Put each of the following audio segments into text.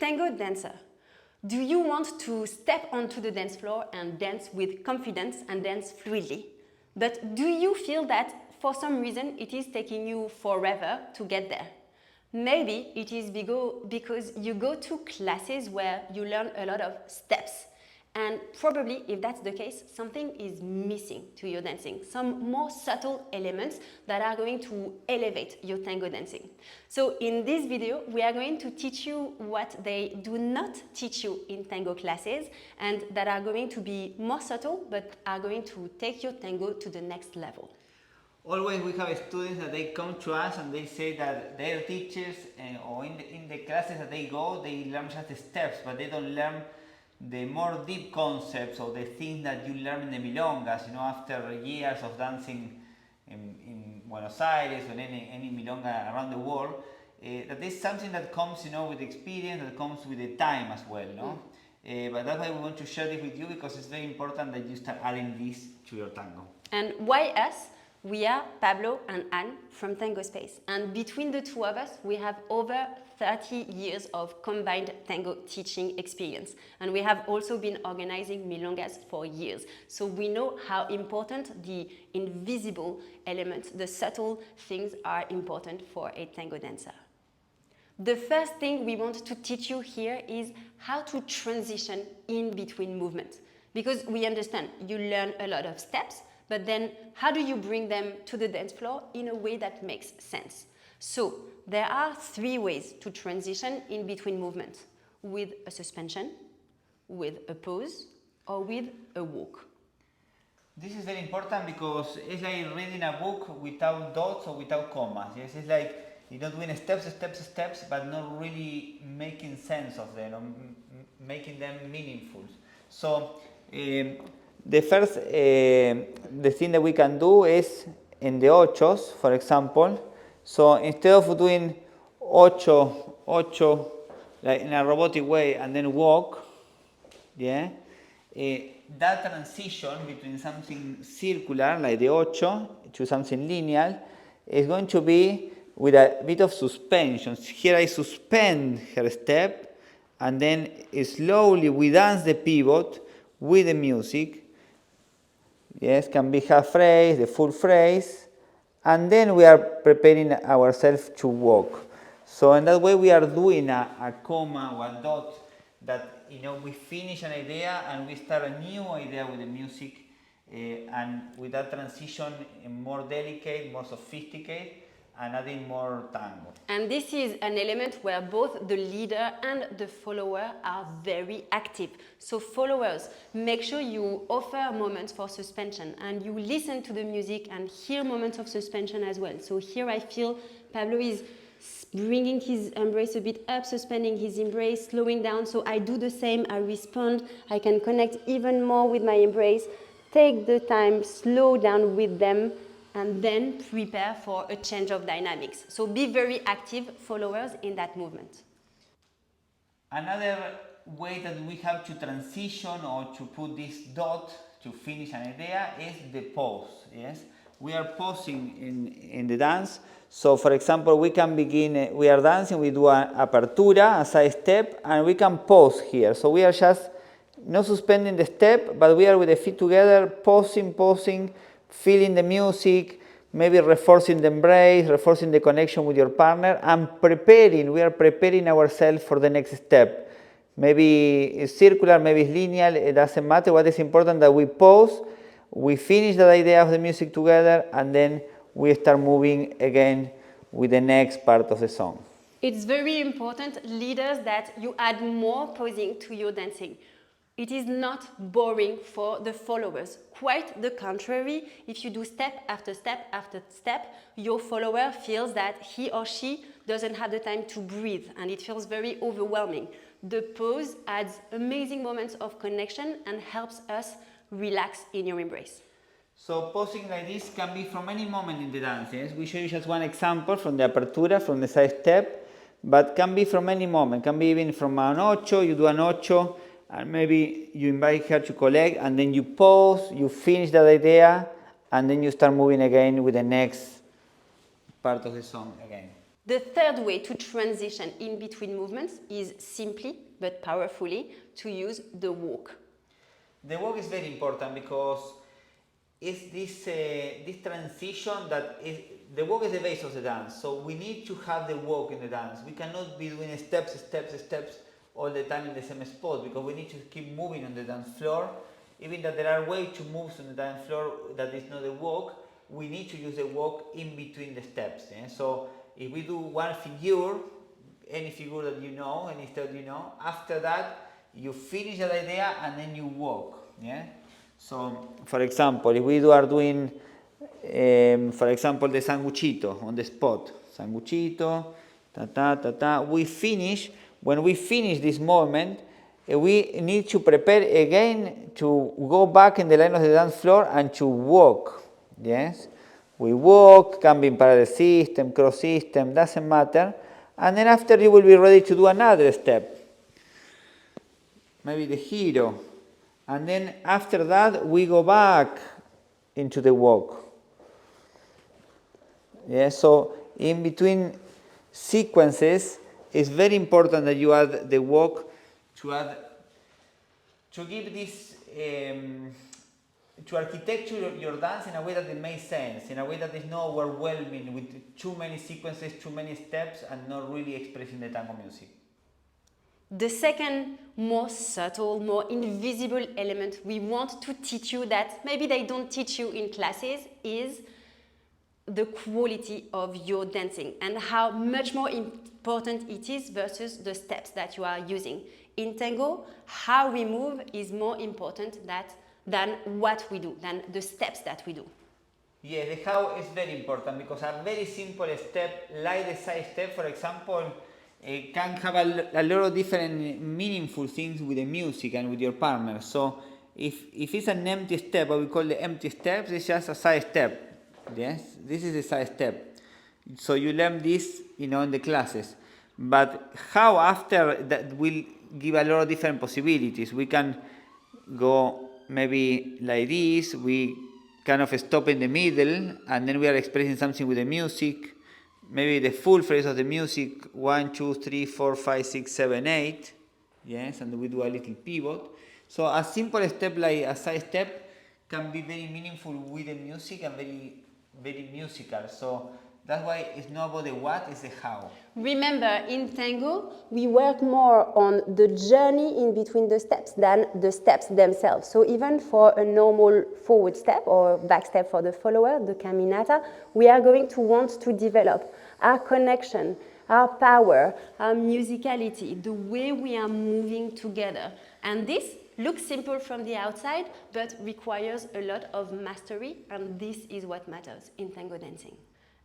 Tango dancer. Do you want to step onto the dance floor and dance with confidence and dance fluidly? But do you feel that for some reason it is taking you forever to get there? Maybe it is because you go to classes where you learn a lot of steps. And probably, if that's the case, something is missing to your dancing, some more subtle elements that are going to elevate your tango dancing. So in this video, we are going to teach you what they do not teach you in tango classes and that are going to be more subtle but are going to take your tango to the next level. Always we have students that they come to us and they say that their teachers or in the classes that they go, they learn just the steps, but they don't learn the more deep concepts or the things that you learn in the milongas, after years of dancing in Buenos Aires or any milonga around the world, that is something that comes, with experience, that comes with the time as well, But that's why we want to share this with you, because it's very important that you start adding this to your tango. And why us? We are Pablo and Anne from Tango Space, and between the two of us, we have over 30 years of combined tango teaching experience, and we have also been organizing milongas for years, so we know how important the invisible elements, the subtle things are important for a tango dancer. The first thing we want to teach you here is how to transition in between movements, because we understand you learn a lot of steps, but then how do you bring them to the dance floor in a way that makes sense? So there are 3 ways to transition in between movements: with a suspension, with a pause, or with a walk. This is very important because it's like reading a book without dots or without commas. Yes, it's like doing steps, but not really making sense of them, or making them meaningful. So the first the thing that we can do is in the ochos, for example. So instead of doing ocho like in a robotic way and then walk, that transition between something circular like the ocho to something linear is going to be with a bit of suspension. Here I suspend her step, and then slowly we dance the pivot with the music. Yes, can be half phrase, the full phrase, and then we are preparing ourselves to walk. So in that way we are doing a comma or a dot that we finish an idea and we start a new idea with the music, and with that transition more delicate, more sophisticated, and adding more tango. And this is an element where both the leader and the follower are very active. So followers, make sure you offer moments for suspension and you listen to the music and hear moments of suspension as well. So here I feel Pablo is bringing his embrace a bit up, suspending his embrace, slowing down. So I do the same, I respond, I can connect even more with my embrace. Take the time, slow down with them, and then prepare for a change of dynamics. So be very active followers in that movement. Another way that we have to transition or to put this dot to finish an idea is the pause. Yes, we are pausing in the dance. So for example, we can begin, we are dancing, we do an apertura, a side step, and we can pause here. So we are just not suspending the step, but we are with the feet together, pausing, feeling the music, maybe reinforcing the embrace, reinforcing the connection with your partner, and we are preparing ourselves for the next step. Maybe it's circular, maybe it's linear, it doesn't matter. What is important that we pause, we finish the idea of the music together, and then we start moving again with the next part of the song. It's very important, leaders, that you add more pausing to your dancing. It is not boring for the followers. Quite the contrary. If you do step after step after step, your follower feels that he or she doesn't have the time to breathe, and it feels very overwhelming. The pause adds amazing moments of connection and helps us relax in your embrace. So pausing like this can be from any moment in the dance. Yes? We show you just one example from the apertura, from the side step, but can be from any moment. Can be even from an ocho, you do an ocho, and maybe you invite her to collect, and then you pause, you finish that idea, and then you start moving again with the next part of the song again. The third way to transition in between movements is simply but powerfully to use the walk. The walk is very important because it's this transition that is, the walk is the base of the dance. So we need to have the walk in the dance. We cannot be doing steps all the time in the same spot because we need to keep moving on the dance floor. Even that there are ways to move on the dance floor that is not a walk, we need to use the walk in between the steps. So if we do one figure, any figure that you know, any step you know, after that you finish that idea and then you walk. Yeah. So, for example, if we are doing, for example, the sanguchito on the spot, sanguchito, ta ta ta ta. We finish. When we finish this movement, we need to prepare again to go back in the line of the dance floor and to walk. Yes, we walk, can be in parallel system, cross system, doesn't matter. And then after you will be ready to do another step. Maybe the hero. And then after that we go back into the walk. Yeah, so in between sequences it's very important that you add the walk to give this to architecture your dance in a way that it makes sense, in a way that is not overwhelming with too many sequences, too many steps, and not really expressing the tango music. The second more subtle, more invisible element we want to teach you that maybe they don't teach you in classes is the quality of your dancing and how much more important it is versus the steps that you are using. In tango, how we move is more important than what we do, than the steps that we do. Yeah, the how is very important because a very simple step, like the side step, for example, can have a lot of different meaningful things with the music and with your partner. So if it's an empty step, what we call the empty steps, it's just a side step. Yes, this is a side step. So you learn this, in the classes. But how after that will give a lot of different possibilities. We can go maybe like this. We kind of stop in the middle, and then we are expressing something with the music. Maybe the full phrase of the music, 1, 2, 3, 4, 5, 6, 7, 8. Yes, and we do a little pivot. So a simple step like a side step can be very meaningful with the music and very, very musical. So that's why it's not about the what, it's the how. Remember, in tango, we work more on the journey in between the steps than the steps themselves. So even for a normal forward step or back step for the follower, the caminata, we are going to want to develop our connection, our power, our musicality, the way we are moving together. And this looks simple from the outside, but requires a lot of mastery, and this is what matters in tango dancing.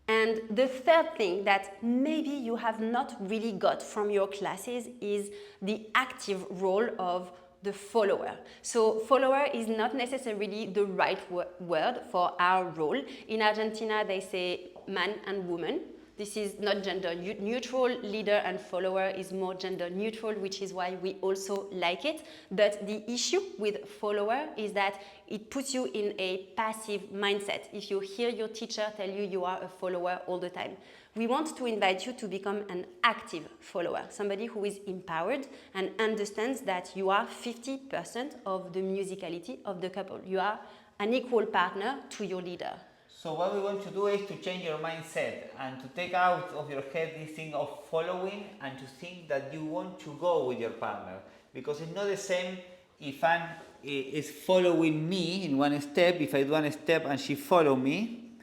And the third thing that maybe you have not really got from your classes is the active role of the follower. So follower is not necessarily the right word for our role. In Argentina, they say man and woman. This is not gender neutral. Leader and follower is more gender neutral, which is why we also like it. But the issue with follower is that it puts you in a passive mindset. If you hear your teacher tell you you are a follower all the time. We want to invite you to become an active follower, somebody who is empowered and understands that you are 50% of the musicality of the couple. You are an equal partner to your leader. So what we want to do is to change your mindset and to take out of your head this thing of following and to think that you want to go with your partner. Because it's not the same if Anne is following me in one step, if I do one step and she follow me,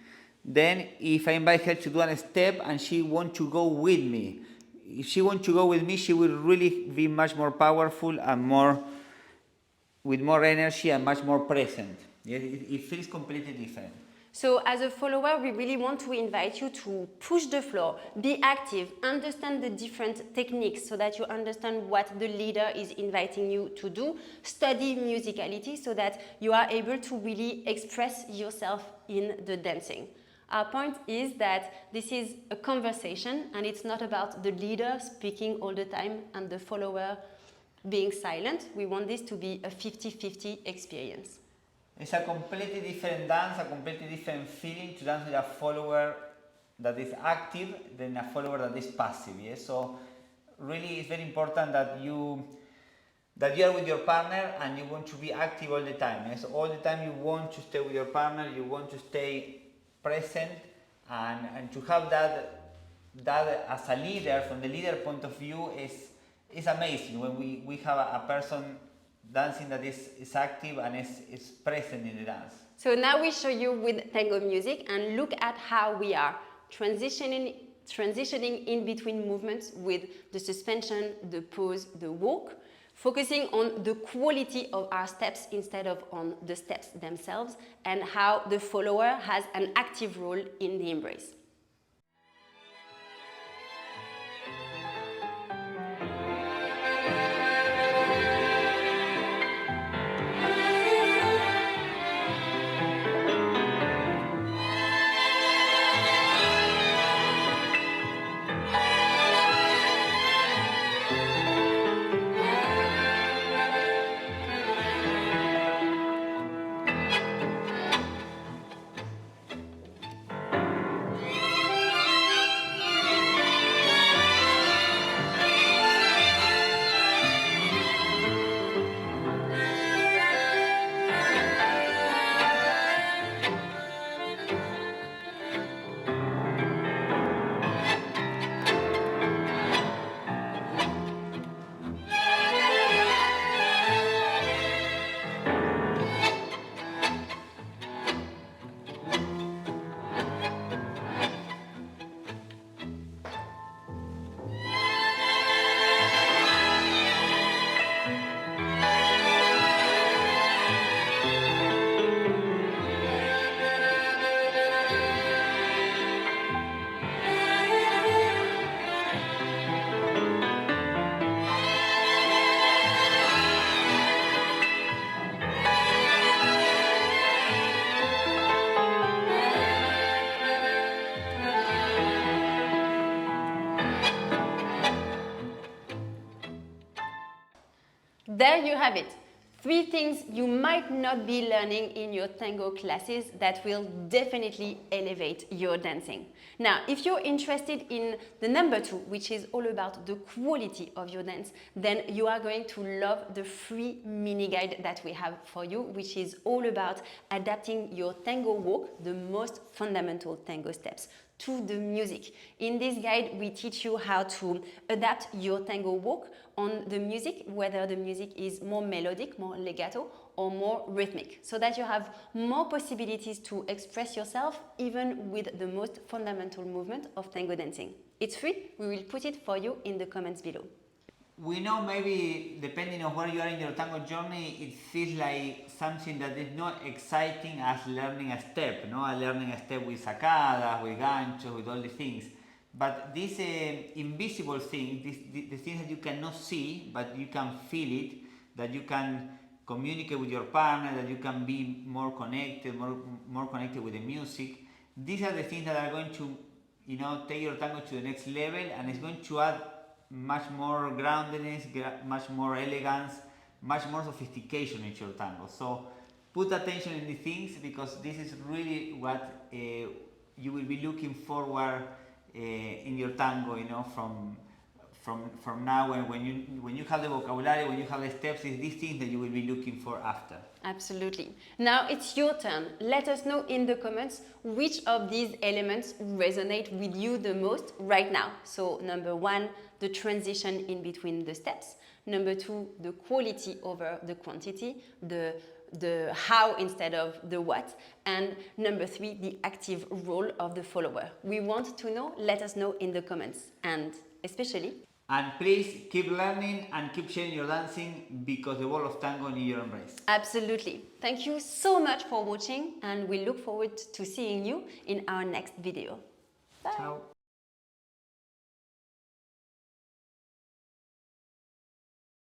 then if I invite her to do one step and she wants to go with me. If she wants to go with me, she will really be much more powerful and with more energy and much more present. It feels completely different. So as a follower, we really want to invite you to push the floor, be active, understand the different techniques so that you understand what the leader is inviting you to do, study musicality so that you are able to really express yourself in the dancing. Our point is that this is a conversation and it's not about the leader speaking all the time and the follower being silent. We want this to be a 50-50 experience. It's a completely different dance, a completely different feeling to dance with a follower that is active than a follower that is passive. Yes? So really it's very important that you are with your partner and you want to be active all the time. Yes? All the time you want to stay with your partner, you want to stay present, and to have that as a leader, from the leader point of view, is amazing when we have a person dancing that is active and is present in the dance. So now we show you with tango music, and look at how we are transitioning in between movements with the suspension, the pause, the walk, focusing on the quality of our steps instead of on the steps themselves, and how the follower has an active role in the embrace. There you have it. 3 things you might not be learning in your tango classes that will definitely elevate your dancing. Now, if you're interested in the number 2, which is all about the quality of your dance, then you are going to love the free mini guide that we have for you, which is all about adapting your tango walk, the most fundamental tango steps, to the music. In this guide, we teach you how to adapt your tango walk on the music, whether the music is more melodic, more legato, or more rhythmic, so that you have more possibilities to express yourself even with the most fundamental movement of tango dancing. It's free. We will put it for you in the comments below. We know maybe, depending on where you are in your tango journey, it feels like something that is not exciting as learning a step, no? Learning a step with sacadas, with ganchos, with all the things. But this invisible thing, the things that you cannot see, but you can feel it, that you can communicate with your partner, that you can be more connected with the music. These are the things that are going to, take your tango to the next level, and it's going to add much more groundedness, much more elegance, much more sophistication in your tango. So put attention in the things, because this is really what you will be looking forward in your tango, from now, when you have the vocabulary, when you have the steps, it's these things that you will be looking for after. Absolutely. Now it's your turn. Let us know in the comments which of these elements resonate with you the most right now. So number 1, the transition in between the steps. Number 2, the quality over the quantity, the how instead of the what. And number 3, the active role of the follower. We want to know. Let us know in the comments. And especially, and please keep learning and keep sharing your dancing, because the world of tango needs your embrace. Absolutely. Thank you so much for watching, and we look forward to seeing you in our next video. Bye. Ciao.